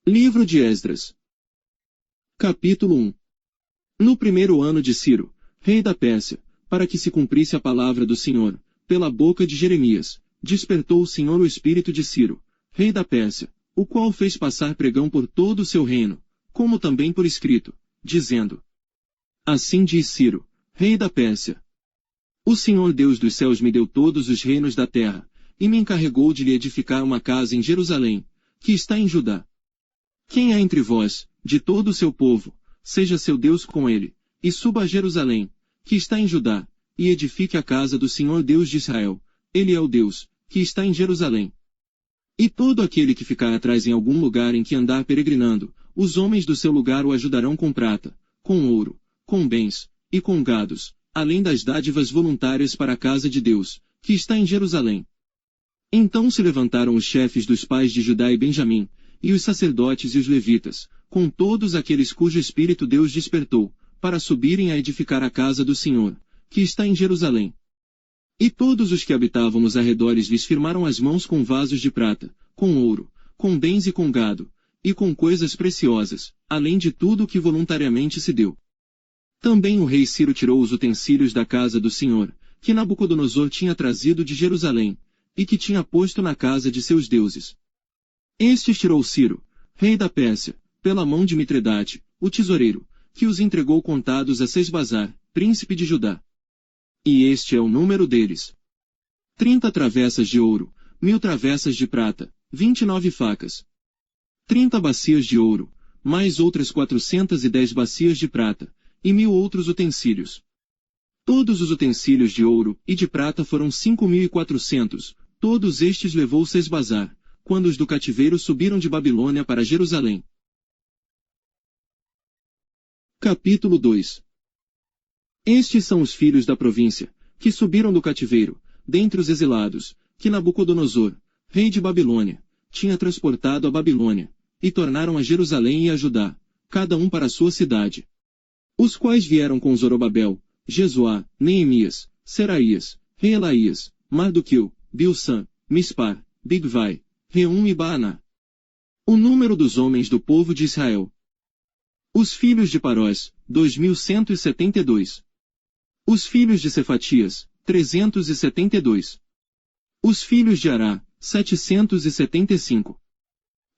Livro de Esdras. Capítulo 1. No primeiro ano de Ciro, rei da Pérsia, para que se cumprisse a palavra do Senhor, pela boca de Jeremias, despertou o Senhor o espírito de Ciro, rei da Pérsia, o qual fez passar pregão por todo o seu reino, como também por escrito, dizendo: Assim diz Ciro, rei da Pérsia: O Senhor Deus dos céus me deu todos os reinos da terra, e me encarregou de lhe edificar uma casa em Jerusalém, que está em Judá. Quem há entre vós, de todo o seu povo, seja seu Deus com ele, e suba a Jerusalém, que está em Judá, e edifique a casa do Senhor Deus de Israel. Ele é o Deus, que está em Jerusalém. E todo aquele que ficar atrás em algum lugar em que andar peregrinando, os homens do seu lugar o ajudarão com prata, com ouro, com bens, e com gados, além das dádivas voluntárias para a casa de Deus, que está em Jerusalém. Então se levantaram os chefes dos pais de Judá e Benjamim, e os sacerdotes e os levitas, com todos aqueles cujo espírito Deus despertou, para subirem a edificar a casa do Senhor, que está em Jerusalém. E todos os que habitavam nos arredores lhes firmaram as mãos com vasos de prata, com ouro, com bens e com gado, e com coisas preciosas, além de tudo o que voluntariamente se deu. Também o rei Ciro tirou os utensílios da casa do Senhor, que Nabucodonosor tinha trazido de Jerusalém, e que tinha posto na casa de seus deuses. Estes tirou Ciro, rei da Pérsia, pela mão de Mitredate, o tesoureiro, que os entregou contados a Sesbazar, príncipe de Judá. E este é o número deles: 30 travessas de ouro, 1000 travessas de prata, 29 facas. 30 bacias de ouro, mais outras 410 bacias de prata, e 1000 outros utensílios. Todos os utensílios de ouro e de prata foram 5.400, todos estes levou Sesbazar, quando os do cativeiro subiram de Babilônia para Jerusalém. Capítulo 2. Estes são os filhos da província, que subiram do cativeiro, dentre os exilados, que Nabucodonosor, rei de Babilônia, tinha transportado a Babilônia, e tornaram a Jerusalém e a Judá, cada um para a sua cidade. Os quais vieram com Zorobabel, Jesuá, Neemias, Seraías, Reelaías, Mardoqueu, Bilsã, Mispar, Bigvai, Reum e Baaná. O número dos homens do povo de Israel. Os filhos de Parós, 2172. Os filhos de Cefatias, 372. Os filhos de Ará, 775.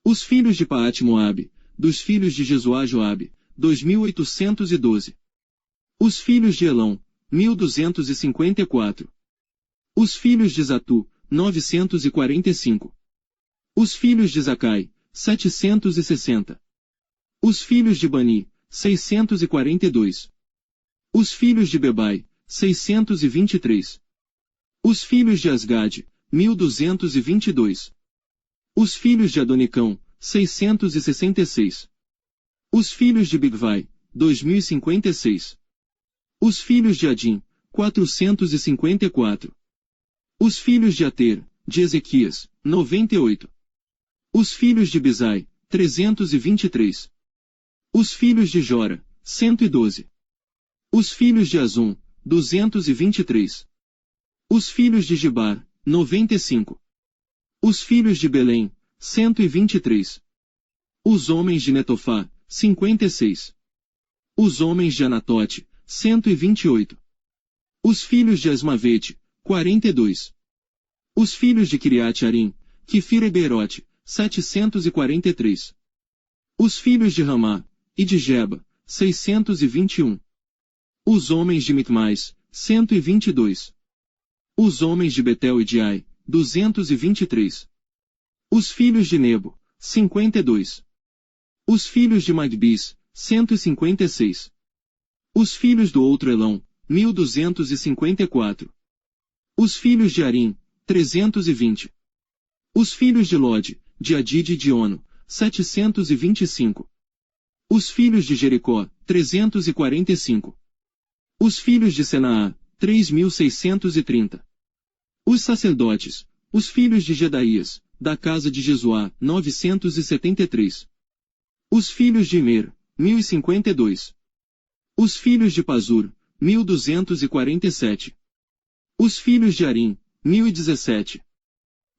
Os filhos de Paate-Moabe, dos filhos de Jesuá Joabe, 2812. Os filhos de Elão, 1254. Os filhos de Zatu, 945. Os filhos de Zacai, 760. Os filhos de Bani, 642. Os filhos de Bebai, 623. Os filhos de Asgade, 1222. Os filhos de Adonicão, 666. Os filhos de Bigvai, 2056. Os filhos de Adim, 454. Os filhos de Ater, de Ezequias, 98. Os filhos de Bizai, 323. Os filhos de Jora, 112. Os filhos de Azum, 223. Os filhos de Gibar, 95. Os filhos de Belém, 123. Os homens de Netofá, 56. Os homens de Anatote, 128. Os filhos de Asmavete, 42. Os filhos de Kiriat-Arim, Kefira e Beerote, 743. Os filhos de Ramá, e de Geba, 621. Os homens de Micmais, 122. Os homens de Betel e de Ai, 223. Os filhos de Nebo, 52. Os filhos de Magbis, 156. Os filhos do outro Elão, 1254. Os filhos de Arim, 320. Os filhos de Lode, de Adide e de Ono, 725. Os filhos de Jericó, 345. Os filhos de Senaá, 3630. Os sacerdotes, os filhos de Jedaías, da casa de Jesuá, 973. Os filhos de Imer, 1052. Os filhos de Pazur, 1247. Os filhos de Arim, 1017.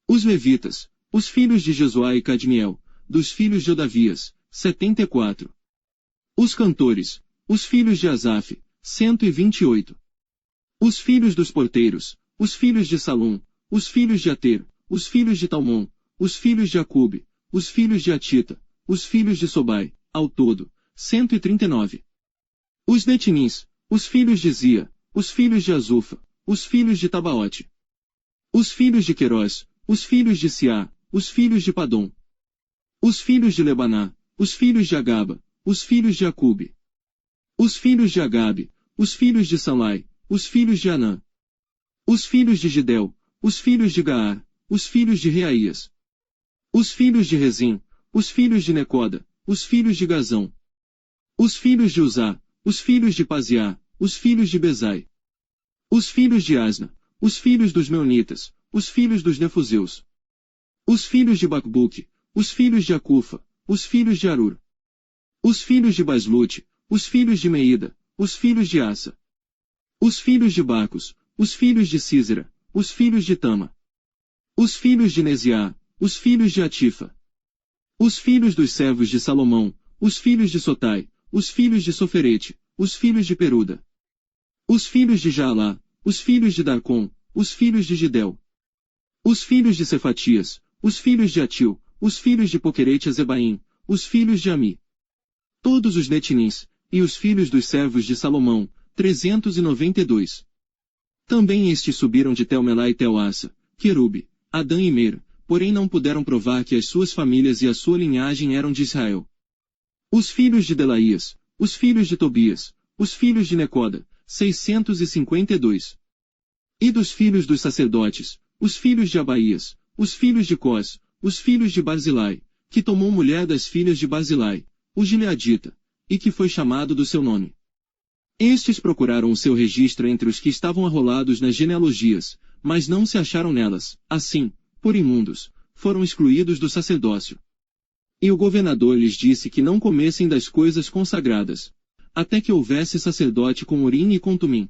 Os levitas, os filhos de Jesuá e Cadmiel, dos filhos de Odavias, 74. Os cantores, os filhos de Asaf, 128. Os filhos dos porteiros, os filhos de Salum, os filhos de Ater, os filhos de Talmon, os filhos de Acube, os filhos de Atita, os filhos de Sobai, ao todo, 139. Os Netinins, os filhos de Zia, os filhos de Azufa, os filhos de Tabaote. Os filhos de Querós, os filhos de Siá, os filhos de Padom. Os filhos de Lebaná, os filhos de Agaba, os filhos de Acube. Os filhos de Agabe, os filhos de Salai, os filhos de Anã. Os filhos de Gidel, os filhos de Gaar, os filhos de Reaías. Os filhos de Rezim, os filhos de Necoda, os filhos de Gazão. Os filhos de Uzá, os filhos de Paziá, os filhos de Bezai. Os filhos de Asna, os filhos dos Meunitas, os filhos dos Nefuseus. Os filhos de Bacbuque, os filhos de Acufa, os filhos de Arur. Os filhos de Baslute, os filhos de Meida, os filhos de Assa. Os filhos de Bacos, os filhos de Císera, os filhos de Tama. Os filhos de Neziá, os filhos de Atifa. Os filhos dos servos de Salomão, os filhos de Sotai, os filhos de Soferete, os filhos de Peruda. Os filhos de Jaalá, os filhos de Darcon, os filhos de Gidel. Os filhos de Cefatias, os filhos de Atil, os filhos de Poquerete-Azebaim, os filhos de Ami. Todos os Netinins, e os filhos dos servos de Salomão, 392. Também estes subiram de Tel-Melá e Tel-Assa, Querube, Adã e Mer, porém não puderam provar que as suas famílias e a sua linhagem eram de Israel. Os filhos de Delaías, os filhos de Tobias, os filhos de Necoda, 652. E dos filhos dos sacerdotes, os filhos de Abaías, os filhos de Cós, os filhos de Barzilai, que tomou mulher das filhas de Barzilai, o gileadita, e que foi chamado do seu nome. Estes procuraram o seu registro entre os que estavam arrolados nas genealogias, mas não se acharam nelas, assim, por imundos, foram excluídos do sacerdócio. E o governador lhes disse que não comessem das coisas consagradas, até que houvesse sacerdote com Urim e com Tumim.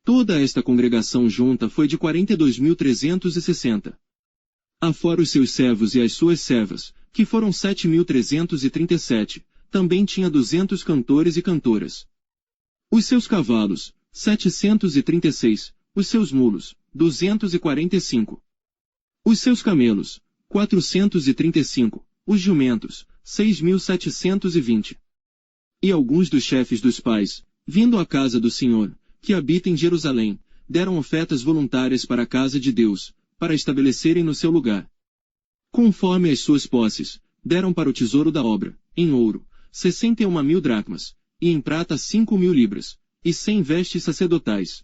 Toda esta congregação junta foi de 42.360. Afora os seus servos e as suas servas, que foram 7.337, também tinha 200 cantores e cantoras. Os seus cavalos, 736, os seus mulos, 245. Os seus camelos, 435, os jumentos, 6.720. E alguns dos chefes dos pais, vindo à casa do Senhor, que habita em Jerusalém, deram ofertas voluntárias para a casa de Deus, para estabelecerem no seu lugar. Conforme as suas posses, deram para o tesouro da obra, em ouro, 61.000 dracmas, e em prata 5.000 libras, e 100 vestes sacerdotais.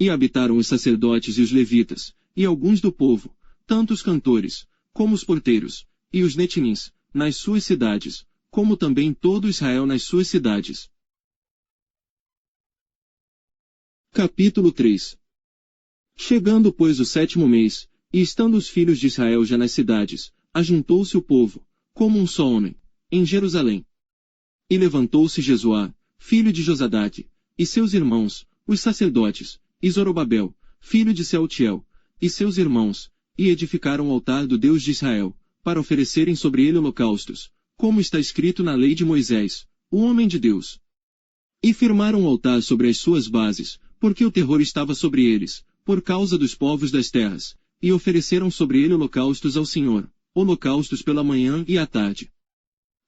E habitaram os sacerdotes e os levitas, e alguns do povo, tanto os cantores, como os porteiros, e os netinins, nas suas cidades, como também todo Israel nas suas cidades. Capítulo 3. Chegando, pois, o 7º mês, e estando os filhos de Israel já nas cidades, ajuntou-se o povo, como um só homem, em Jerusalém. E levantou-se Jesuá, filho de Josadaque, e seus irmãos, os sacerdotes, e Zorobabel, filho de Sealtiel, e seus irmãos, e edificaram o altar do Deus de Israel, para oferecerem sobre ele holocaustos, como está escrito na lei de Moisés, o homem de Deus. E firmaram o altar sobre as suas bases, porque o terror estava sobre eles, por causa dos povos das terras, e ofereceram sobre ele holocaustos ao Senhor, holocaustos pela manhã e à tarde.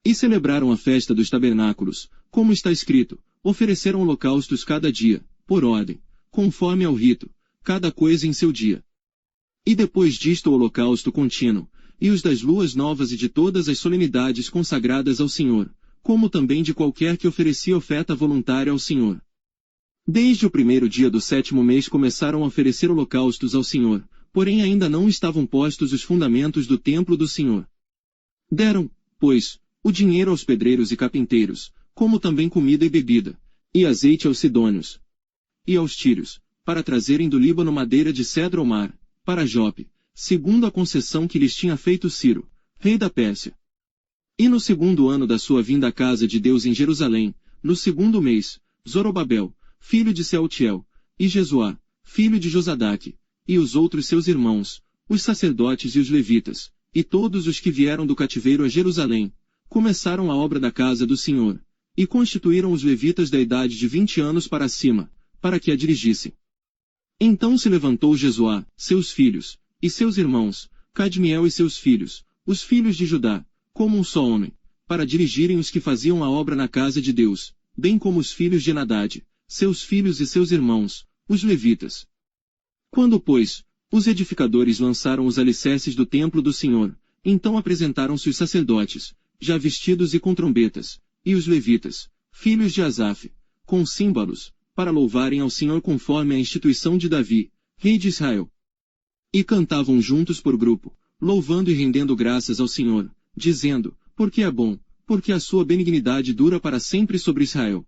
E celebraram a festa dos tabernáculos, como está escrito, ofereceram holocaustos cada dia, por ordem, conforme ao rito, cada coisa em seu dia. E depois disto o holocausto contínuo, e os das luas novas e de todas as solenidades consagradas ao Senhor, como também de qualquer que oferecia oferta voluntária ao Senhor. Desde o 1º dia do 7º mês começaram a oferecer holocaustos ao Senhor, porém ainda não estavam postos os fundamentos do templo do Senhor. Deram, pois, o dinheiro aos pedreiros e carpinteiros, como também comida e bebida, e azeite aos sidônios, e aos tírios, para trazerem do Líbano madeira de cedro ao mar, para Jope, segundo a concessão que lhes tinha feito Ciro, rei da Pérsia. E no 2º ano da sua vinda à casa de Deus em Jerusalém, no 2º mês, Zorobabel, filho de Sealtiel, e Jesuá, filho de Josadaque, e os outros seus irmãos, os sacerdotes e os levitas, e todos os que vieram do cativeiro a Jerusalém, começaram a obra da casa do Senhor, e constituíram os levitas da idade de 20 anos para cima, para que a dirigissem. Então se levantou Jesuá, seus filhos, e seus irmãos, Cadmiel e seus filhos, os filhos de Judá, como um só homem, para dirigirem os que faziam a obra na casa de Deus, bem como os filhos de Enadade, seus filhos e seus irmãos, os levitas. Quando, pois, os edificadores lançaram os alicerces do templo do Senhor, então apresentaram-se os sacerdotes, já vestidos e com trombetas, e os levitas, filhos de Asaf, com símbolos, para louvarem ao Senhor conforme a instituição de Davi, rei de Israel. E cantavam juntos por grupo, louvando e rendendo graças ao Senhor, dizendo, porque é bom, porque a sua benignidade dura para sempre sobre Israel.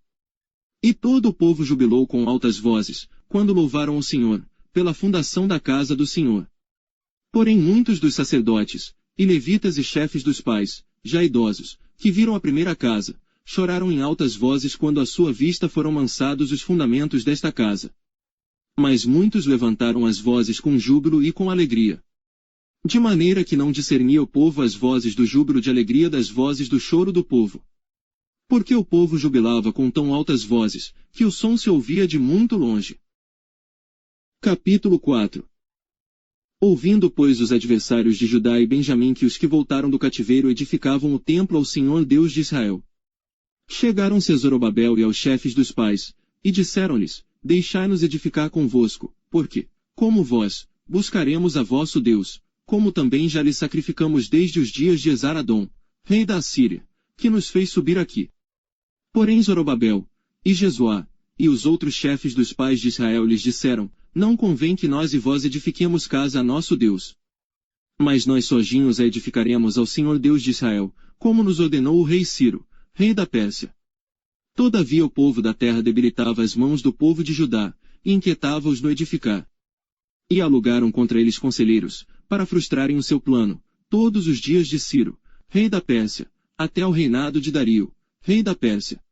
E todo o povo jubilou com altas vozes, quando louvaram ao Senhor, pela fundação da casa do Senhor. Porém muitos dos sacerdotes, e levitas e chefes dos pais, já idosos, que viram a primeira casa, choraram em altas vozes quando à sua vista foram lançados os fundamentos desta casa. Mas muitos levantaram as vozes com júbilo e com alegria. De maneira que não discernia o povo as vozes do júbilo de alegria das vozes do choro do povo. Porque o povo jubilava com tão altas vozes, que o som se ouvia de muito longe. Capítulo 4. Ouvindo, pois, os adversários de Judá e Benjamim que os que voltaram do cativeiro edificavam o templo ao Senhor Deus de Israel, chegaram-se a Zorobabel e aos chefes dos pais, e disseram-lhes, deixai-nos edificar convosco, porque, como vós, buscaremos a vosso Deus, como também já lhe sacrificamos desde os dias de Esar-Adom, rei da Assíria, que nos fez subir aqui. Porém Zorobabel, e Jesuá, e os outros chefes dos pais de Israel lhes disseram, não convém que nós e vós edifiquemos casa a nosso Deus. Mas nós sozinhos a edificaremos ao Senhor Deus de Israel, como nos ordenou o rei Ciro, rei da Pérsia. Todavia o povo da terra debilitava as mãos do povo de Judá, e inquietava-os no edificar. E alugaram contra eles conselheiros, para frustrarem o seu plano, todos os dias de Ciro, rei da Pérsia, até o reinado de Dario, rei da Pérsia.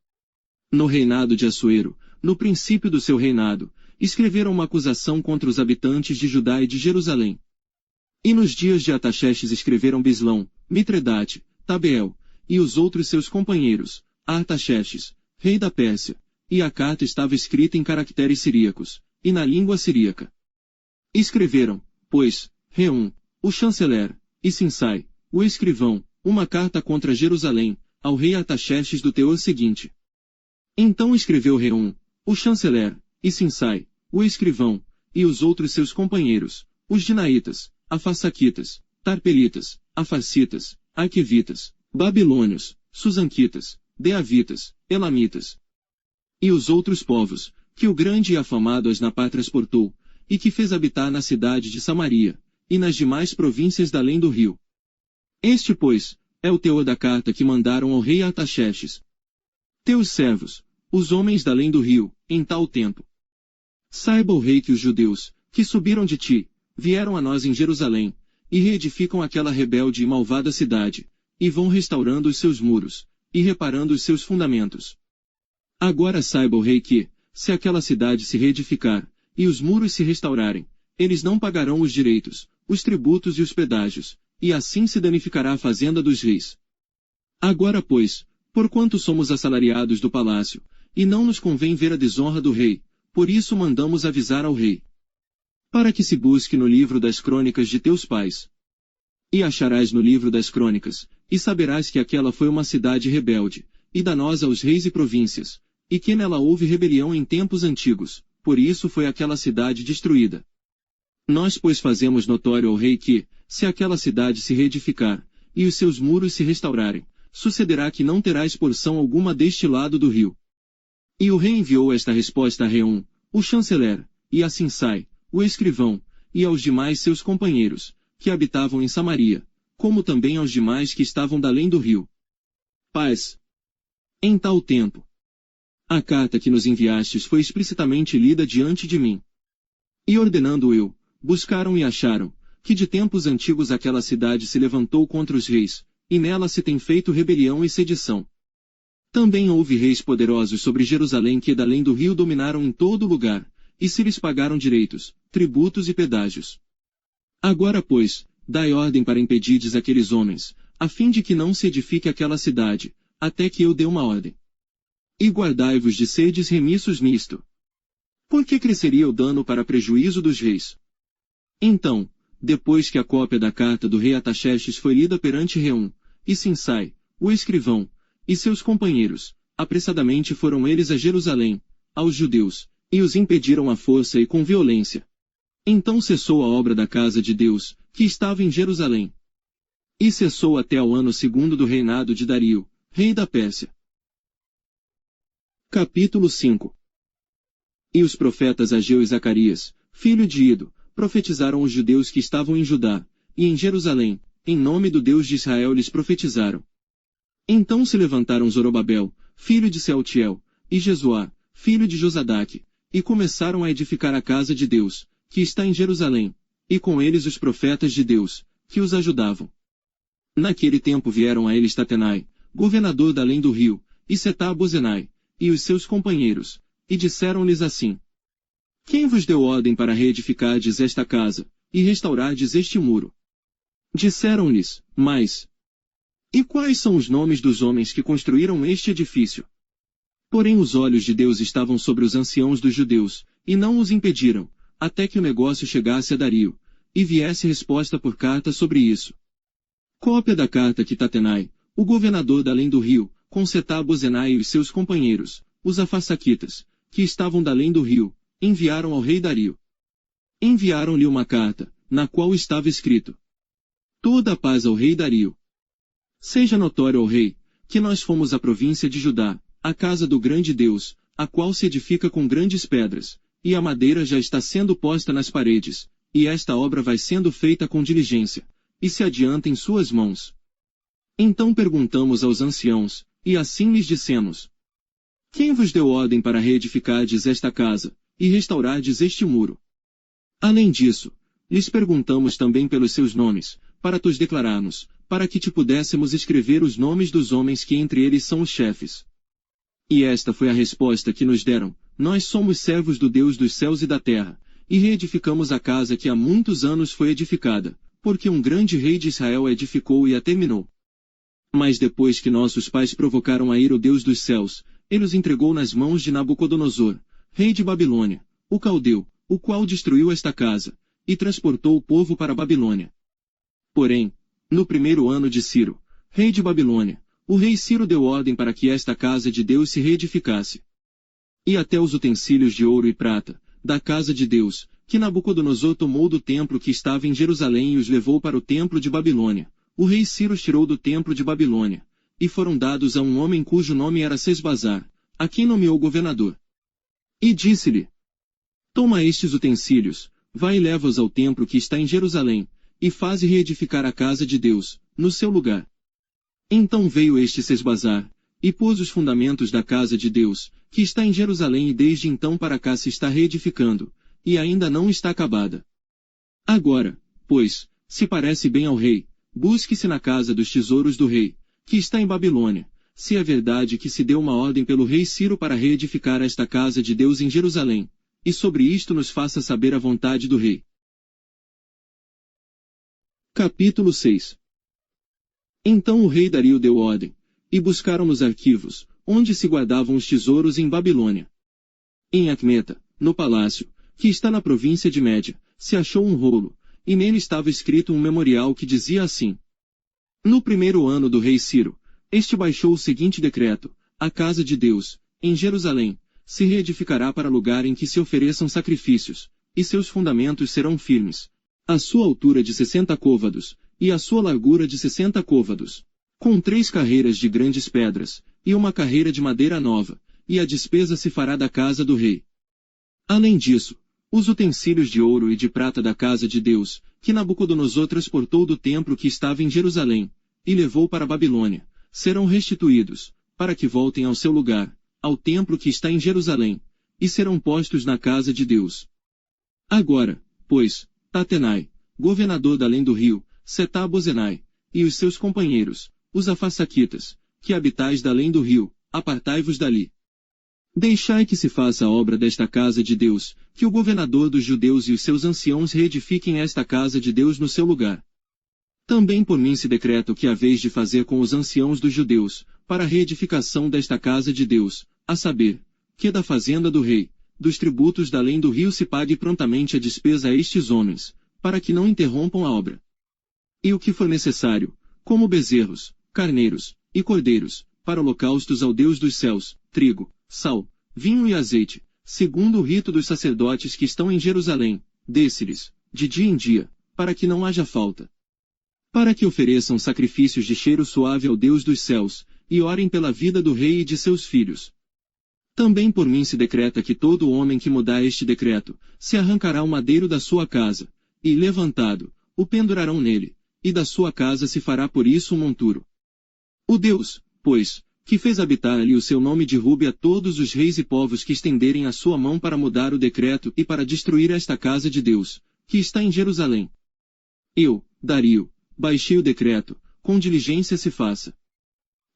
No reinado de Assuero, no princípio do seu reinado, escreveram uma acusação contra os habitantes de Judá e de Jerusalém. E nos dias de Artaxerxes escreveram Bislão, Mitredate, Tabeel, e os outros seus companheiros, Artaxerxes, rei da Pérsia, e a carta estava escrita em caracteres siríacos, e na língua siríaca. Escreveram, pois, Reum, o chanceler, e Sinsai, o escrivão, uma carta contra Jerusalém, ao rei Artaxerxes do teor seguinte. Então escreveu Reum, o chanceler, e Sinsai, o escrivão, e os outros seus companheiros, os dinaítas, afarsaquitas, tarpelitas, afarsitas, arquivitas, babilônios, susanquitas, deavitas, elamitas, e os outros povos, que o grande e afamado Asnapar transportou, e que fez habitar na cidade de Samaria, e nas demais províncias da além do rio. Este, pois, é o teor da carta que mandaram ao rei Artaxerxes. Teus servos, os homens da além do rio, em tal tempo. Saiba o rei que os judeus, que subiram de ti, vieram a nós em Jerusalém, e reedificam aquela rebelde e malvada cidade, e vão restaurando os seus muros, e reparando os seus fundamentos. Agora saiba o rei que, se aquela cidade se reedificar, e os muros se restaurarem, eles não pagarão os direitos, os tributos e os pedágios, e assim se danificará a fazenda dos reis. Agora pois, porquanto somos assalariados do palácio, e não nos convém ver a desonra do rei, por isso mandamos avisar ao rei. Para que se busque no livro das crônicas de teus pais. E acharás no livro das crônicas, e saberás que aquela foi uma cidade rebelde, e danosa aos reis e províncias, e que nela houve rebelião em tempos antigos, por isso foi aquela cidade destruída. Nós pois fazemos notório ao rei que, se aquela cidade se reedificar, e os seus muros se restaurarem, sucederá que não terás porção alguma deste lado do rio. E o rei enviou esta resposta a Reum, o chanceler, e a Sinsai, o escrivão, e aos demais seus companheiros, que habitavam em Samaria, como também aos demais que estavam da além do rio. Paz. Em tal tempo, a carta que nos enviastes foi explicitamente lida diante de mim. E ordenando eu, buscaram e acharam, que de tempos antigos aquela cidade se levantou contra os reis, e nela se tem feito rebelião e sedição. Também houve reis poderosos sobre Jerusalém que da além do rio dominaram em todo lugar, e se lhes pagaram direitos, tributos e pedágios. Agora pois, dai ordem para impedirdes aqueles homens, a fim de que não se edifique aquela cidade, até que eu dê uma ordem. E guardai-vos de serdes remissos nisto. Porque cresceria o dano para prejuízo dos reis. Então, depois que a cópia da carta do rei Artaxerxes foi lida perante Reum, e Sinsai, o escrivão, e seus companheiros, apressadamente foram eles a Jerusalém, aos judeus, e os impediram à força e com violência. Então cessou a obra da casa de Deus, que estava em Jerusalém. E cessou até ao ano 2º do reinado de Dario, rei da Pérsia. Capítulo 5. E os profetas Ageu e Zacarias, filho de Ido, profetizaram os judeus que estavam em Judá, e em Jerusalém, em nome do Deus de Israel lhes profetizaram. Então se levantaram Zorobabel, filho de Sealtiel, e Jesuá, filho de Josadaque, e começaram a edificar a casa de Deus, que está em Jerusalém, e com eles os profetas de Deus, que os ajudavam. Naquele tempo vieram a eles Tatenai, governador da além do rio, e Setar-Bozenai, e os seus companheiros, e disseram-lhes assim: Quem vos deu ordem para reedificardes esta casa, e restaurardes este muro? Disseram-lhes, mas... E quais são os nomes dos homens que construíram este edifício? Porém os olhos de Deus estavam sobre os anciãos dos judeus, e não os impediram, até que o negócio chegasse a Dario, e viesse resposta por carta sobre isso. Cópia da carta que Tatenai, o governador da além do rio, com Setar-Bozenai e os seus companheiros, os Afarsaquitas, que estavam da além do rio, enviaram ao rei Dario. Enviaram-lhe uma carta, na qual estava escrito: Toda a paz ao rei Dario. Seja notório ao rei, que nós fomos a província de Judá, a casa do grande Deus, a qual se edifica com grandes pedras, e a madeira já está sendo posta nas paredes, e esta obra vai sendo feita com diligência, e se adianta em suas mãos. Então perguntamos aos anciãos, e assim lhes dissemos: Quem vos deu ordem para reedificardes esta casa, e restaurardes este muro? Além disso, lhes perguntamos também pelos seus nomes, para tos declararmos, para que te pudéssemos escrever os nomes dos homens que entre eles são os chefes. E esta foi a resposta que nos deram: Nós somos servos do Deus dos céus e da terra, e reedificamos a casa que há muitos anos foi edificada, porque um grande rei de Israel a edificou e a terminou. Mas depois que nossos pais provocaram a ira o Deus dos céus, ele os entregou nas mãos de Nabucodonosor, rei de Babilônia, o caldeu, o qual destruiu esta casa, e transportou o povo para a Babilônia. Porém, no 1º ano de Ciro, rei de Babilônia, o rei Ciro deu ordem para que esta casa de Deus se reedificasse. E até os utensílios de ouro e prata, da casa de Deus, que Nabucodonosor tomou do templo que estava em Jerusalém e os levou para o templo de Babilônia, o rei Ciro os tirou do templo de Babilônia, e foram dados a um homem cujo nome era Sesbazar, a quem nomeou governador. E disse-lhe: Toma estes utensílios, vai e leva-os ao templo que está em Jerusalém, e faze reedificar a casa de Deus, no seu lugar. Então veio este Sesbazar, e pôs os fundamentos da casa de Deus, que está em Jerusalém e desde então para cá se está reedificando, e ainda não está acabada. Agora, pois, se parece bem ao rei, busque-se na casa dos tesouros do rei, que está em Babilônia, se é verdade que se deu uma ordem pelo rei Ciro para reedificar esta casa de Deus em Jerusalém, e sobre isto nos faça saber a vontade do rei. Capítulo 6. Então o rei Dario deu ordem, e buscaram nos arquivos, onde se guardavam os tesouros em Babilônia. Em Acmeta, no palácio, que está na província de Média, se achou um rolo, e nele estava escrito um memorial que dizia assim: No 1º ano do rei Ciro, este baixou o seguinte decreto: a casa de Deus, em Jerusalém, se reedificará para lugar em que se ofereçam sacrifícios, e seus fundamentos serão firmes. A sua altura de 60 côvados, e a sua largura de 60 côvados, com 3 carreiras de grandes pedras, e uma carreira de madeira nova, e a despesa se fará da casa do rei. Além disso, os utensílios de ouro e de prata da casa de Deus, que Nabucodonosor transportou do templo que estava em Jerusalém, e levou para a Babilônia, serão restituídos, para que voltem ao seu lugar, ao templo que está em Jerusalém, e serão postos na casa de Deus. Agora, pois, Tatenai, governador da além do rio, Setar-Bozenai, e os seus companheiros, os Afarsaquitas, que habitais da além do rio, apartai-vos dali. Deixai que se faça a obra desta casa de Deus, que o governador dos judeus e os seus anciãos reedifiquem esta casa de Deus no seu lugar. Também por mim se decreta o que haveis de fazer com os anciãos dos judeus, para a reedificação desta casa de Deus, a saber, que da fazenda do rei, dos tributos da além do rio se pague prontamente a despesa a estes homens, para que não interrompam a obra. E o que for necessário, como bezerros, carneiros, e cordeiros, para holocaustos ao Deus dos céus, trigo, sal, vinho e azeite, segundo o rito dos sacerdotes que estão em Jerusalém, desse-lhes, de dia em dia, para que não haja falta. Para que ofereçam sacrifícios de cheiro suave ao Deus dos céus, e orem pela vida do rei e de seus filhos. Também por mim se decreta que todo homem que mudar este decreto, se arrancará o madeiro da sua casa, e, levantado, o pendurarão nele, e da sua casa se fará por isso um monturo. O Deus, pois, que fez habitar ali o seu nome derrube a todos os reis e povos que estenderem a sua mão para mudar o decreto e para destruir esta casa de Deus, que está em Jerusalém. Eu, Dario, baixei o decreto, com diligência se faça.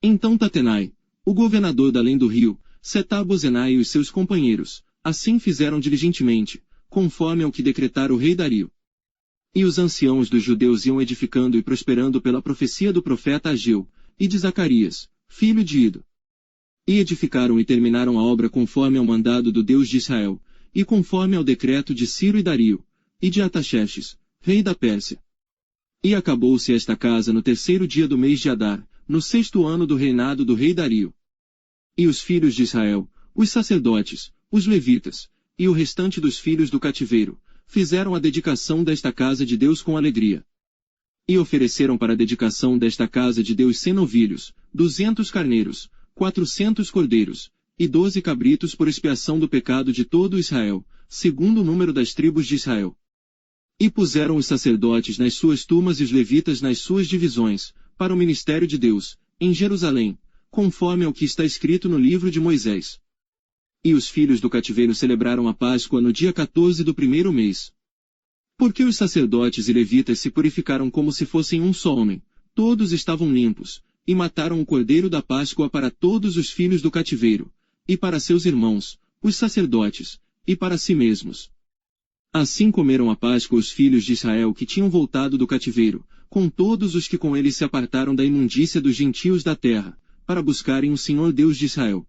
Então Tatenai, o governador da além do rio, Setar-Bozenai e os seus companheiros, assim fizeram diligentemente, conforme ao que decretara o rei Dario. E os anciãos dos judeus iam edificando e prosperando pela profecia do profeta Ageu, e de Zacarias, filho de Ido. E edificaram e terminaram a obra conforme ao mandado do Deus de Israel, e conforme ao decreto de Ciro e Dario, e de Artaxerxes, rei da Pérsia. E acabou-se esta casa no 3º dia do mês de Adar, no 6º ano do reinado do rei Dario. E os filhos de Israel, os sacerdotes, os levitas, e o restante dos filhos do cativeiro, fizeram a dedicação desta casa de Deus com alegria. E ofereceram para a dedicação desta casa de Deus 100 novilhos, 200 carneiros, 400 cordeiros, e 12 cabritos por expiação do pecado de todo Israel, segundo o número das tribos de Israel. E puseram os sacerdotes nas suas turmas e os levitas nas suas divisões, para o ministério de Deus, em Jerusalém, conforme ao que está escrito no livro de Moisés. E os filhos do cativeiro celebraram a Páscoa no dia 14 do 1º mês. Porque os sacerdotes e levitas se purificaram como se fossem um só homem, todos estavam limpos, e mataram o cordeiro da Páscoa para todos os filhos do cativeiro, e para seus irmãos, os sacerdotes, e para si mesmos. Assim comeram a Páscoa os filhos de Israel que tinham voltado do cativeiro, com todos os que com eles se apartaram da imundícia dos gentios da terra, para buscarem o Senhor Deus de Israel.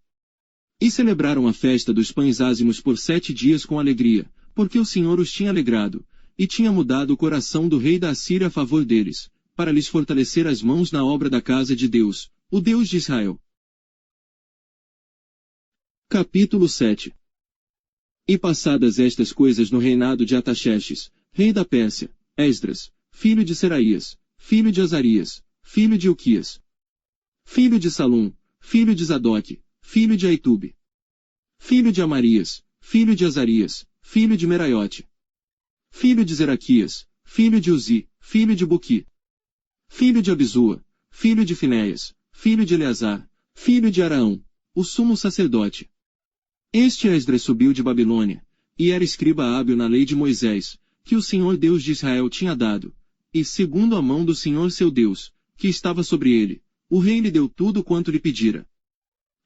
E celebraram a festa dos pães ázimos por 7 dias com alegria, porque o Senhor os tinha alegrado, e tinha mudado o coração do rei da Assíria a favor deles, para lhes fortalecer as mãos na obra da casa de Deus, o Deus de Israel. Capítulo 7. E passadas estas coisas no reinado de Artaxerxes, rei da Pérsia, Esdras, filho de Seraías, filho de Azarias, filho de Ilquias, filho de Salum, filho de Zadoque, filho de Aitube, filho de Amarias, filho de Azarias, filho de Meraiote, filho de Zeraquias, filho de Uzi, filho de Buqui, filho de Abisua, filho de Finéias, filho de Eleazar, filho de Araão, o sumo sacerdote. Este Esdras subiu de Babilônia, e era escriba hábil na lei de Moisés, que o Senhor Deus de Israel tinha dado, e segundo a mão do Senhor seu Deus, que estava sobre ele, o rei lhe deu tudo quanto lhe pedira.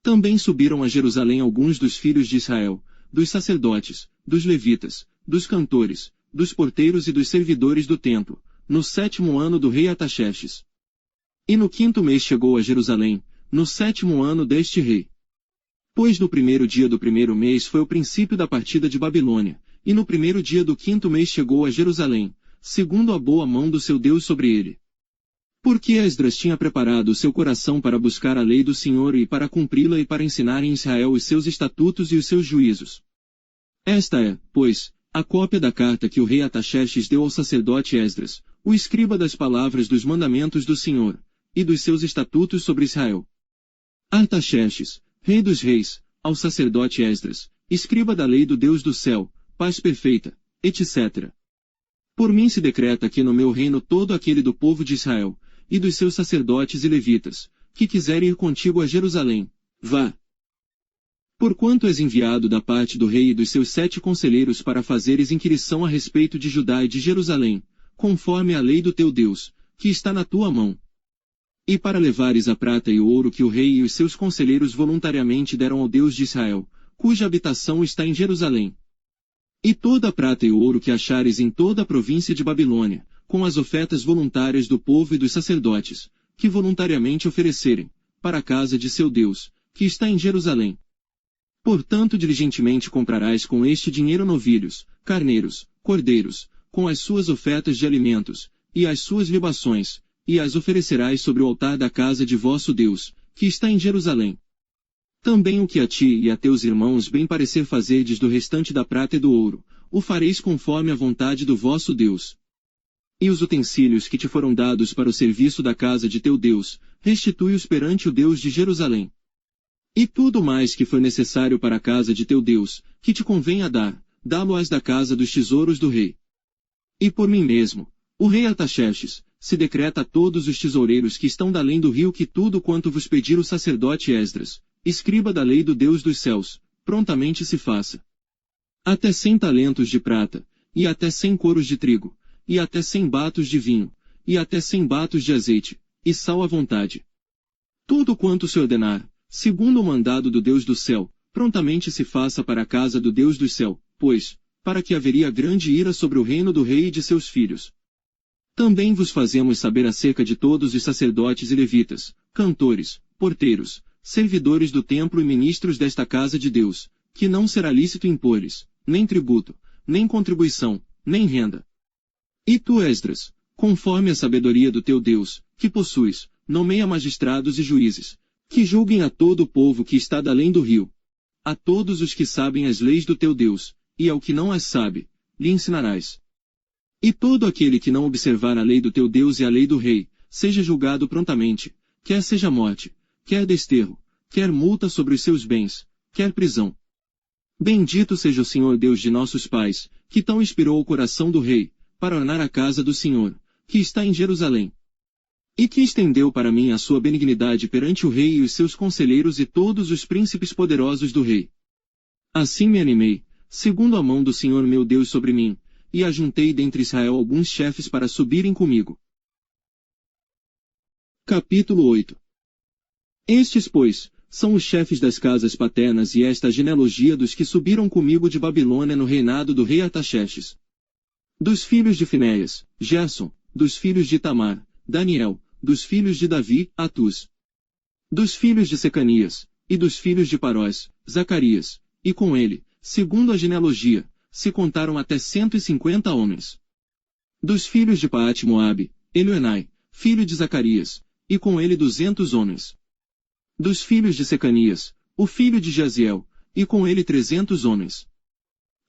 Também subiram a Jerusalém alguns dos filhos de Israel, dos sacerdotes, dos levitas, dos cantores, dos porteiros e dos servidores do templo, no 7º ano do rei Artaxerxes. E no 5º mês chegou a Jerusalém, no 7º ano deste rei. Pois no 1º dia do 1º mês foi o princípio da partida de Babilônia, e no 1º dia do 5º mês chegou a Jerusalém, segundo a boa mão do seu Deus sobre ele. Porque Esdras tinha preparado o seu coração para buscar a lei do Senhor e para cumpri-la e para ensinar em Israel os seus estatutos e os seus juízos. Esta é, pois, a cópia da carta que o rei Artaxerxes deu ao sacerdote Esdras, o escriba das palavras dos mandamentos do Senhor, e dos seus estatutos sobre Israel. Artaxerxes, rei dos reis, ao sacerdote Esdras, escriba da lei do Deus do céu, paz perfeita, etc. Por mim se decreta que no meu reino todo aquele do povo de Israel, e dos seus sacerdotes e levitas, que quiser ir contigo a Jerusalém, vá. Porquanto és enviado da parte do rei e dos seus 7 conselheiros para fazeres inquirição a respeito de Judá e de Jerusalém, conforme a lei do teu Deus, que está na tua mão. E para levares a prata e o ouro que o rei e os seus conselheiros voluntariamente deram ao Deus de Israel, cuja habitação está em Jerusalém. E toda a prata e o ouro que achares em toda a província de Babilônia, com as ofertas voluntárias do povo e dos sacerdotes, que voluntariamente oferecerem, para a casa de seu Deus, que está em Jerusalém. Portanto diligentemente comprarás com este dinheiro novilhos, carneiros, cordeiros, com as suas ofertas de alimentos, e as suas libações, e as oferecerás sobre o altar da casa de vosso Deus, que está em Jerusalém. Também o que a ti e a teus irmãos bem parecer fazerdes do restante da prata e do ouro, o fareis conforme a vontade do vosso Deus. E os utensílios que te foram dados para o serviço da casa de teu Deus, restitui-os perante o Deus de Jerusalém. E tudo mais que for necessário para a casa de teu Deus, que te convenha dar, dá-lo-ás da casa dos tesouros do rei. E por mim mesmo, o rei Artaxerxes, se decreta a todos os tesoureiros que estão da além do rio que tudo quanto vos pedir o sacerdote Esdras, escriba da lei do Deus dos céus, prontamente se faça. Até 100 talentos de prata, e até 100 coros de trigo, e até 100 batos de vinho, e até 100 batos de azeite, e sal à vontade. Tudo quanto se ordenar, segundo o mandado do Deus do céu, prontamente se faça para a casa do Deus do céu, pois, para que haveria grande ira sobre o reino do rei e de seus filhos. Também vos fazemos saber acerca de todos os sacerdotes e levitas, cantores, porteiros, servidores do templo e ministros desta casa de Deus, que não será lícito impor-lhes, nem tributo, nem contribuição, nem renda. E tu, Esdras, conforme a sabedoria do teu Deus, que possuis, nomeia magistrados e juízes, que julguem a todo o povo que está da além do rio. A todos os que sabem as leis do teu Deus, e ao que não as sabe, lhe ensinarás. E todo aquele que não observar a lei do teu Deus e a lei do rei, seja julgado prontamente, quer seja morte, quer desterro, quer multa sobre os seus bens, quer prisão. Bendito seja o Senhor Deus de nossos pais, que tão inspirou o coração do rei, para ornar a casa do Senhor, que está em Jerusalém. E que estendeu para mim a sua benignidade perante o rei e os seus conselheiros e todos os príncipes poderosos do rei. Assim me animei, segundo a mão do Senhor meu Deus sobre mim, e ajuntei dentre Israel alguns chefes para subirem comigo. Capítulo 8. Estes, pois, são os chefes das casas paternas e esta a genealogia dos que subiram comigo de Babilônia no reinado do rei Artaxerxes. Dos filhos de Finéias, Gerson; dos filhos de Itamar, Daniel; dos filhos de Davi, Atus; dos filhos de Secanias, e dos filhos de Parós, Zacarias; e com ele, segundo a genealogia, se contaram até 150 homens. Dos filhos de Paate-Moabe, Elioenai, filho de Zacarias, e com ele 200 homens. Dos filhos de Secanias, o filho de Jaziel, e com ele 300 homens.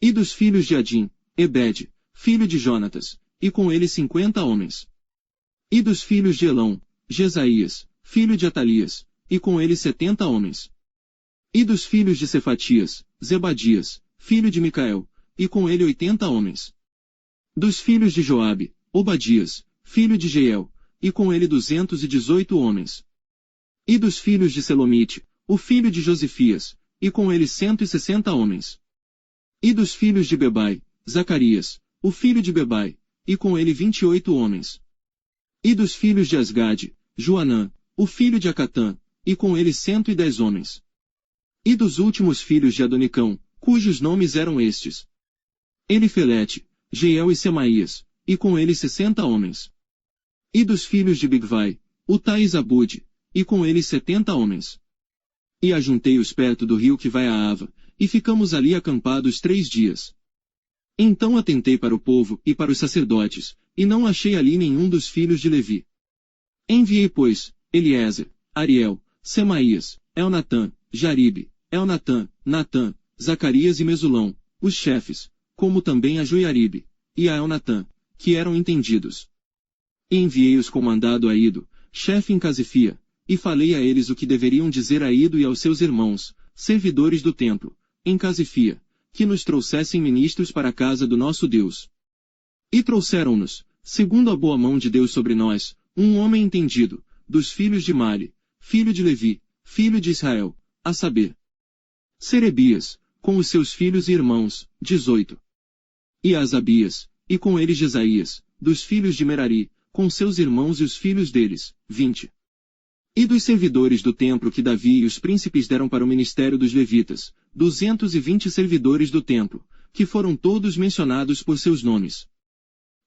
E dos filhos de Adim, Ebed, filho de Jonatas, e com ele 50 homens. E dos filhos de Elão, Jesaías, filho de Atalias, e com ele 70 homens. E dos filhos de Cefatias, Zebadias, filho de Micael, e com ele 80 homens. Dos filhos de Joabe, Obadias, filho de Jeiel, e com ele 218 homens. E dos filhos de Selomite, o filho de Josifias, e com ele 160 homens. E dos filhos de Bebai, Zacarias, o filho de Bebai, e com ele 28 homens. E dos filhos de Asgade, Joanã, o filho de Acatã, e com ele 110 homens. E dos últimos filhos de Adonicão, cujos nomes eram estes: Elifelete, Jeiel e Semaías, e com ele 60 homens. E dos filhos de Bigvai, Utai e Zabude, e com ele 70 homens. E ajuntei-os perto do rio que vai a Ava, e ficamos ali acampados 3 dias. Então atentei para o povo e para os sacerdotes, e não achei ali nenhum dos filhos de Levi. Enviei, pois, Eliezer, Ariel, Semaías, Elnatã, Jaribe, Elnatã, Natã, Zacarias e Mesulão, os chefes, como também a Joiaribe, e a Elnatã, que eram entendidos. E enviei-os com mandado a Ido, chefe em Casifia, e falei a eles o que deveriam dizer a Ido e aos seus irmãos, servidores do templo, em Casifia, que nos trouxessem ministros para a casa do nosso Deus. E trouxeram-nos, segundo a boa mão de Deus sobre nós, um homem entendido, dos filhos de Mali, filho de Levi, filho de Israel, a saber, Serebias, com os seus filhos e irmãos, 18. E Asabias, e com ele Jesaías, dos filhos de Merari, com seus irmãos e os filhos deles, 20. E dos servidores do templo que Davi e os príncipes deram para o ministério dos levitas, 220 servidores do templo, que foram todos mencionados por seus nomes.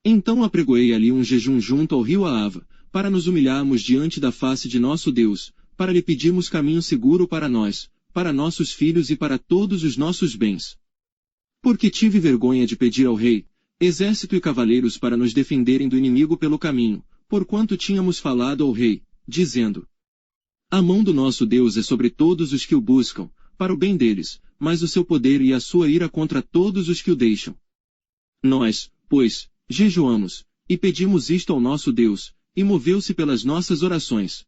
Então apregoei ali um jejum junto ao rio Ahava, para nos humilharmos diante da face de nosso Deus, para lhe pedirmos caminho seguro para nós, para nossos filhos e para todos os nossos bens. Porque tive vergonha de pedir ao rei, exército e cavaleiros para nos defenderem do inimigo pelo caminho, porquanto tínhamos falado ao rei, dizendo: a mão do nosso Deus é sobre todos os que o buscam, para o bem deles, mas o seu poder e a sua ira contra todos os que o deixam. Nós, pois, jejuamos, e pedimos isto ao nosso Deus, e moveu-se pelas nossas orações.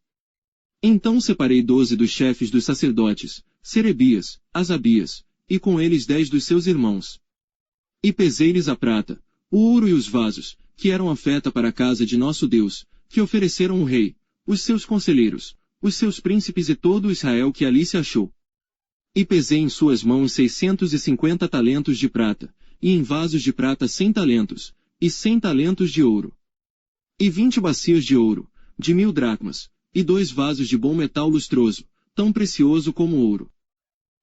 Então separei 12 dos chefes dos sacerdotes, Serebias, Asabias, e com eles 10 dos seus irmãos. E pesei-lhes a prata, o ouro e os vasos, que eram oferta para a casa de nosso Deus, que ofereceram o rei, os seus conselheiros, os seus príncipes e todo Israel que ali se achou. E pesei em suas mãos 650 talentos de prata, e em vasos de prata 100 talentos, e 100 talentos de ouro. E 20 bacias de ouro, de 1000 dracmas, e 2 vasos de bom metal lustroso, tão precioso como ouro.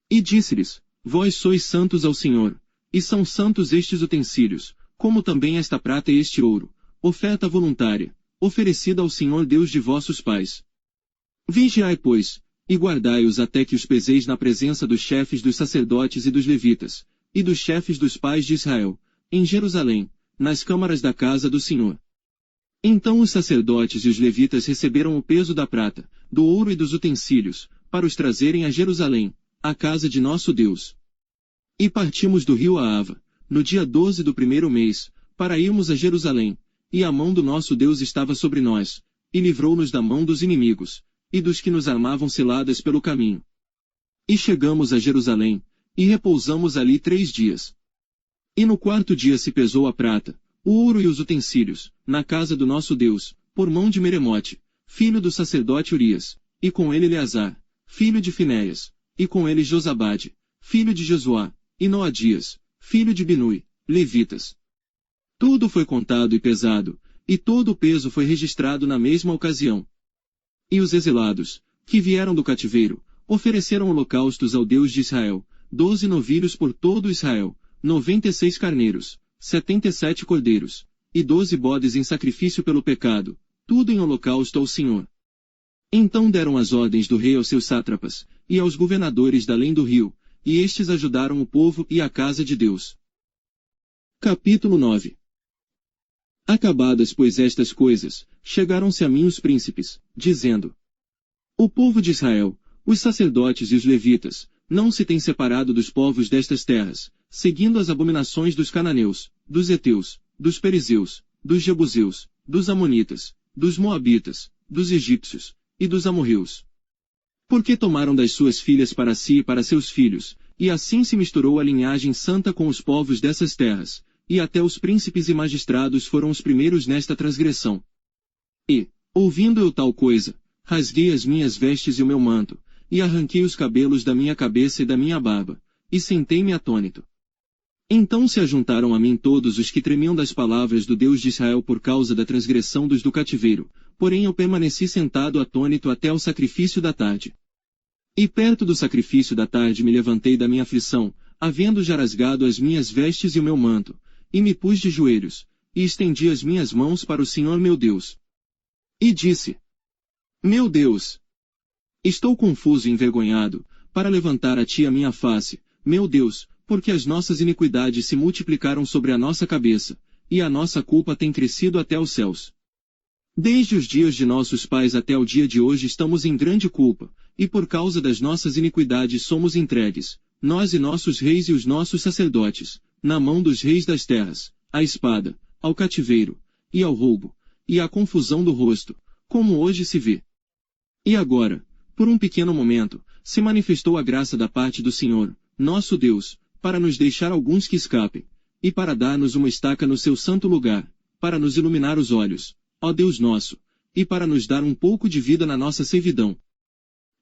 E disse-lhes: vós sois santos ao Senhor, e são santos estes utensílios, como também esta prata e este ouro, oferta voluntária, oferecida ao Senhor Deus de vossos pais. Vigiai, pois, e guardai-os até que os peseis na presença dos chefes dos sacerdotes e dos levitas, e dos chefes dos pais de Israel, em Jerusalém, nas câmaras da casa do Senhor. Então os sacerdotes e os levitas receberam o peso da prata, do ouro e dos utensílios, para os trazerem a Jerusalém, a casa de nosso Deus. E partimos do rio Ahava, no dia 12 do primeiro mês, para irmos a Jerusalém, e a mão do nosso Deus estava sobre nós, e livrou-nos da mão dos inimigos, e dos que nos armavam ciladas pelo caminho. E chegamos a Jerusalém, e repousamos ali 3 dias. E no 4º dia se pesou a prata, o ouro e os utensílios, na casa do nosso Deus, por mão de Meremote, filho do sacerdote Urias, e com ele Eleazar, filho de Finéias, e com ele Josabade, filho de Josuá, e Noadias, filho de Binui, levitas. Tudo foi contado e pesado, e todo o peso foi registrado na mesma ocasião. E os exilados, que vieram do cativeiro, ofereceram holocaustos ao Deus de Israel, 12 novilhos por todo Israel, 96 carneiros, 77 cordeiros, e 12 bodes em sacrifício pelo pecado, tudo em holocausto ao Senhor. Então deram as ordens do rei aos seus sátrapas, e aos governadores da além do rio, e estes ajudaram o povo e a casa de Deus. Capítulo 9. Acabadas, pois, estas coisas, chegaram-se a mim os príncipes, dizendo: o povo de Israel, os sacerdotes e os levitas, não se têm separado dos povos destas terras, seguindo as abominações dos cananeus, dos heteus, dos perizeus, dos jebuseus, dos amonitas, dos moabitas, dos egípcios, e dos amorreus. Porque tomaram das suas filhas para si e para seus filhos, e assim se misturou a linhagem santa com os povos dessas terras, e até os príncipes e magistrados foram os primeiros nesta transgressão. E, ouvindo eu tal coisa, rasguei as minhas vestes e o meu manto, e arranquei os cabelos da minha cabeça e da minha barba, e sentei-me atônito. Então se ajuntaram a mim todos os que tremiam das palavras do Deus de Israel por causa da transgressão dos do cativeiro, porém eu permaneci sentado atônito até o sacrifício da tarde. E perto do sacrifício da tarde me levantei da minha aflição, havendo já rasgado as minhas vestes e o meu manto, e me pus de joelhos, e estendi as minhas mãos para o Senhor meu Deus. E disse: meu Deus! Estou confuso e envergonhado, para levantar a ti a minha face, meu Deus, porque as nossas iniquidades se multiplicaram sobre a nossa cabeça, e a nossa culpa tem crescido até os céus. Desde os dias de nossos pais até o dia de hoje estamos em grande culpa, e por causa das nossas iniquidades somos entregues, nós e nossos reis e os nossos sacerdotes, na mão dos reis das terras, à espada, ao cativeiro, e ao roubo, e à confusão do rosto, como hoje se vê. E agora, por um pequeno momento, se manifestou a graça da parte do Senhor, nosso Deus, para nos deixar alguns que escapem, e para dar-nos uma estaca no seu santo lugar, para nos iluminar os olhos, ó Deus nosso, e para nos dar um pouco de vida na nossa servidão.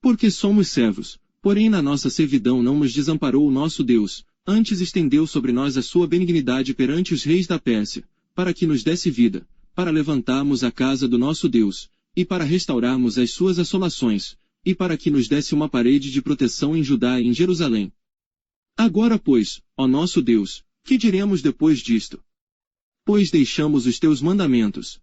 Porque somos servos, porém na nossa servidão não nos desamparou o nosso Deus, antes estendeu sobre nós a sua benignidade perante os reis da Pérsia, para que nos desse vida, para levantarmos a casa do nosso Deus, e para restaurarmos as suas assolações, e para que nos desse uma parede de proteção em Judá e em Jerusalém. Agora, pois, ó nosso Deus, que diremos depois disto? pois deixamos os teus mandamentos,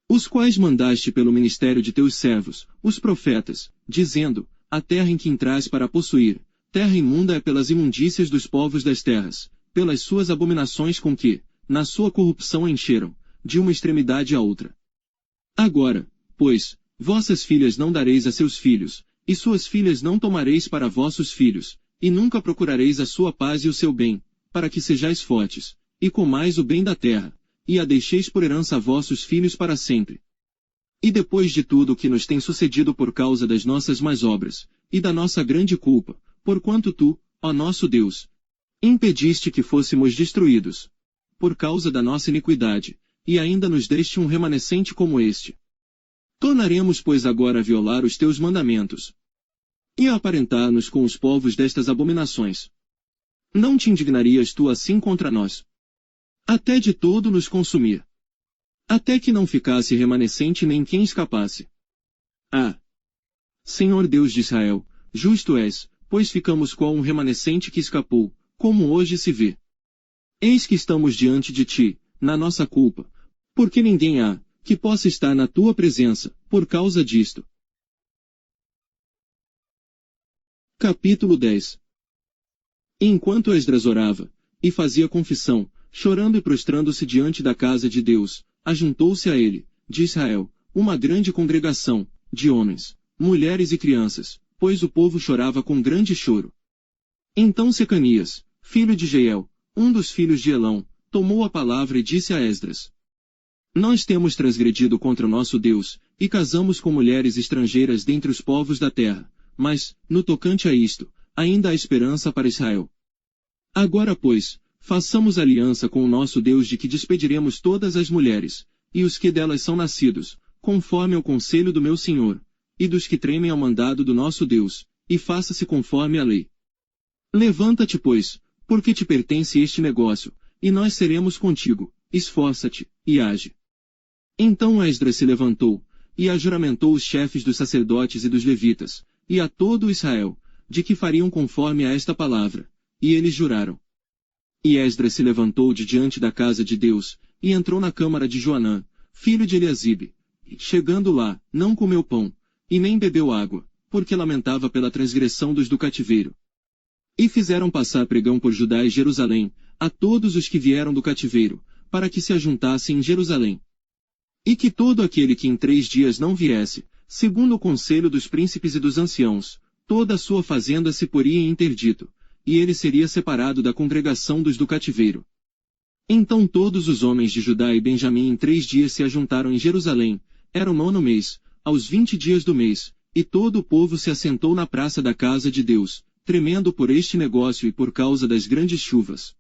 os quais mandaste pelo ministério de teus servos, os profetas, dizendo, a terra em que entrais para possuir, terra imunda é pelas imundícias dos povos das terras, pelas suas abominações com que, na sua corrupção a encheram, de uma extremidade à outra. Agora, pois, vossas filhas não dareis a seus filhos, e suas filhas não tomareis para vossos filhos, e nunca procurareis a sua paz e o seu bem, para que sejais fortes, e comais o bem da terra, e a deixeis por herança a vossos filhos para sempre. E depois de tudo o que nos tem sucedido por causa das nossas más obras, e da nossa grande culpa, porquanto tu, ó nosso Deus, impediste que fôssemos destruídos, por causa da nossa iniquidade, e ainda nos deste um remanescente como este. Tornaremos pois agora a violar os teus mandamentos, e a aparentar-nos com os povos destas abominações. Não te indignarias tu assim contra nós, até de todo nos consumir, até que não ficasse remanescente nem quem escapasse. Ah! Senhor Deus de Israel, justo és, pois ficamos qual um remanescente que escapou, como hoje se vê. Eis que estamos diante de ti, na nossa culpa, porque ninguém há, que possa estar na tua presença, por causa disto. Capítulo 10. Enquanto Esdras orava, e fazia confissão, chorando e prostrando-se diante da casa de Deus, ajuntou-se a ele, de Israel, uma grande congregação, de homens, mulheres e crianças, pois o povo chorava com grande choro. Então Secanias, filho de Jeiel, um dos filhos de Elão, tomou a palavra e disse a Esdras: Nós temos transgredido contra o nosso Deus, e casamos com mulheres estrangeiras dentre os povos da terra, mas, no tocante a isto, ainda há esperança para Israel. Agora pois, façamos aliança com o nosso Deus de que despediremos todas as mulheres, e os que delas são nascidos, conforme ao conselho do meu Senhor, e dos que tremem ao mandado do nosso Deus, e faça-se conforme a lei. Levanta-te, pois, porque te pertence este negócio, e nós seremos contigo, esforça-te, e age. Então Esdras se levantou, e ajuramentou os chefes dos sacerdotes e dos levitas, e a todo Israel, de que fariam conforme a esta palavra, e eles juraram. E Esdras se levantou de diante da casa de Deus, e entrou na câmara de Joanã, filho de Eliasibe, e, chegando lá, não comeu pão, e nem bebeu água, porque lamentava pela transgressão dos do cativeiro. E fizeram passar pregão por Judá e Jerusalém, a todos os que vieram do cativeiro, para que se ajuntassem em Jerusalém. E que todo aquele que em 3 dias não viesse, segundo o conselho dos príncipes e dos anciãos, toda a sua fazenda se poria em interdito, e ele seria separado da congregação dos do cativeiro. Então todos os homens de Judá e Benjamim em 3 dias se ajuntaram em Jerusalém, era o 9º mês, aos 20 dias do mês, e todo o povo se assentou na praça da casa de Deus, tremendo por este negócio e por causa das grandes chuvas.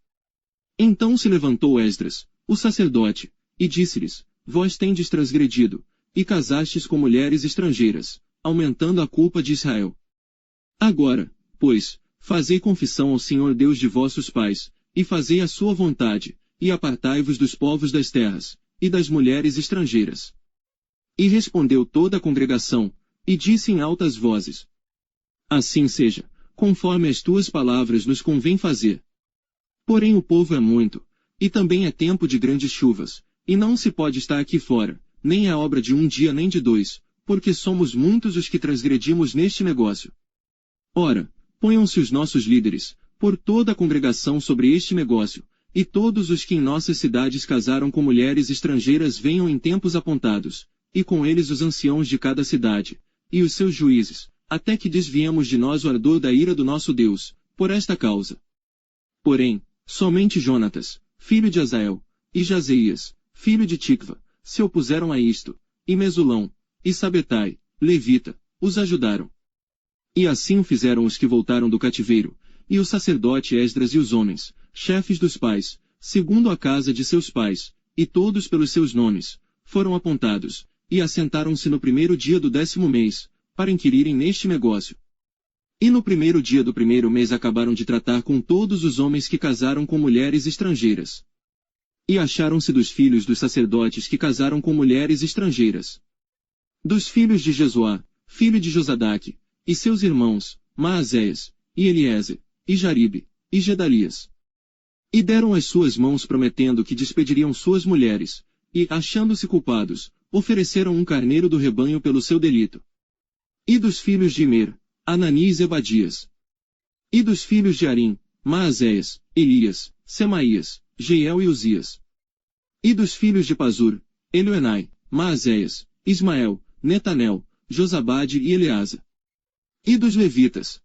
Então se levantou Esdras, o sacerdote, e disse-lhes: Vós tendes transgredido, e casastes com mulheres estrangeiras, aumentando a culpa de Israel. Agora, pois, fazei confissão ao Senhor Deus de vossos pais, e fazei a sua vontade, e apartai-vos dos povos das terras, e das mulheres estrangeiras. E respondeu toda a congregação, e disse em altas vozes: Assim seja, conforme as tuas palavras nos convém fazer. Porém o povo é muito, e também é tempo de grandes chuvas, e não se pode estar aqui fora, nem é obra de 1 dia nem de 2, porque somos muitos os que transgredimos neste negócio. Ora, ponham-se os nossos líderes, por toda a congregação sobre este negócio, e todos os que em nossas cidades casaram com mulheres estrangeiras venham em tempos apontados, e com eles os anciãos de cada cidade, e os seus juízes, até que desviemos de nós o ardor da ira do nosso Deus, por esta causa. Porém, somente Jonatas, filho de Azael, e Jazeias, filho de Tikva, se opuseram a isto, e Mesulão, e Sabetai, levita, os ajudaram. E assim o fizeram os que voltaram do cativeiro, e o sacerdote Esdras e os homens, chefes dos pais, segundo a casa de seus pais, e todos pelos seus nomes, foram apontados, e assentaram-se no 1º dia do 10º mês, para inquirirem neste negócio. E no 1º dia do 1º mês acabaram de tratar com todos os homens que casaram com mulheres estrangeiras. E acharam-se dos filhos dos sacerdotes que casaram com mulheres estrangeiras. Dos filhos de Jesuá, filho de Josadaque, e seus irmãos, Maazéias, e Eliezer, e Jaribe, e Gedalias. E deram as suas mãos prometendo que despediriam suas mulheres, e, achando-se culpados, ofereceram um carneiro do rebanho pelo seu delito. E dos filhos de Imer, Anani e Zebadias. E dos filhos de Arim, Maazéias, Elias, Semaías, Jeiel e Uzias. E dos filhos de Pazur, Elioenai, Maazéias, Ismael, Netanel, Josabade e Eleasa. E dos levitas: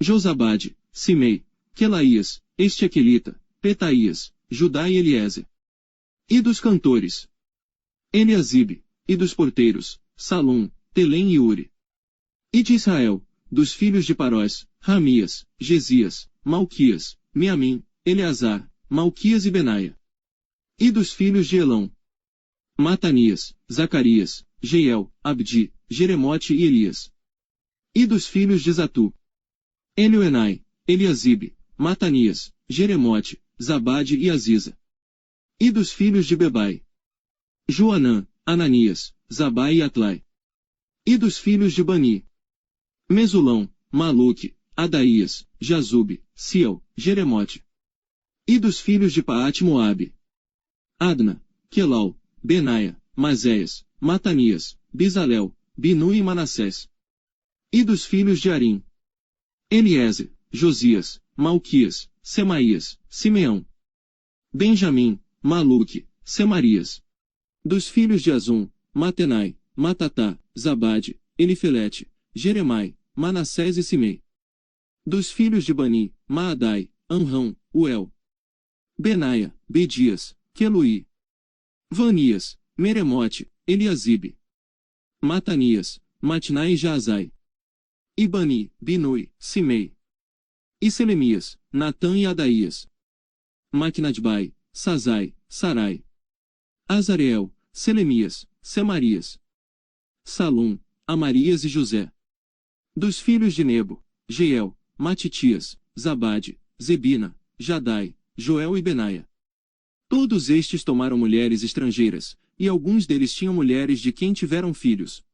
Josabade, Simei, Quelaías, Estequelita, Petaías, Judá e Eliezer. E dos cantores: Eliasibe. E dos porteiros: Salum, Telém e Uri. E de Israel, dos filhos de Parós, Ramias, Gesias, Malquias, Meamim, Eleazar, Malquias e Benaia. E dos filhos de Elão: Matanias, Zacarias, Jeiel, Abdi, Jeremote e Elias. E dos filhos de Zatu: Elioenai, Eliasibe, Matanias, Jeremote, Zabade e Aziza. E dos filhos de Bebai: Joanã, Ananias, Zabai e Atlai. E dos filhos de Bani: Mesulão, Maluque, Adaías, Jazube, Siel, Jeremote. E dos filhos de Paate Moabe: Adna, Quelau, Benaia, Mazéias, Matanias, Bizalel, Binu e Manassés. E dos filhos de Arim: Eliezer, Josias, Malquias, Semaías, Simeão, Benjamim, Maluque, Semarias. Dos filhos de Azum: Matenai, Matatá, Zabade, Elifelete, Jeremai, Manassés e Simei. Dos filhos de Bani: Maadai, Amrão, Uel, Benaia, Bedias, Queluí, Vanias, Meremote, Eliasibe, Matanias, Matnai e Jaazai. E Bani, Binui, Simei. E Selemias, Natã e Adaías. Maquinadbai, Sazai, Sarai. Azareel, Selemias, Semarias. Salum, Amarias e José. Dos filhos de Nebo: Jeiel, Matitias, Zabade, Zebina, Jadai, Joel e Benaia. Todos estes tomaram mulheres estrangeiras, e alguns deles tinham mulheres de quem tiveram filhos.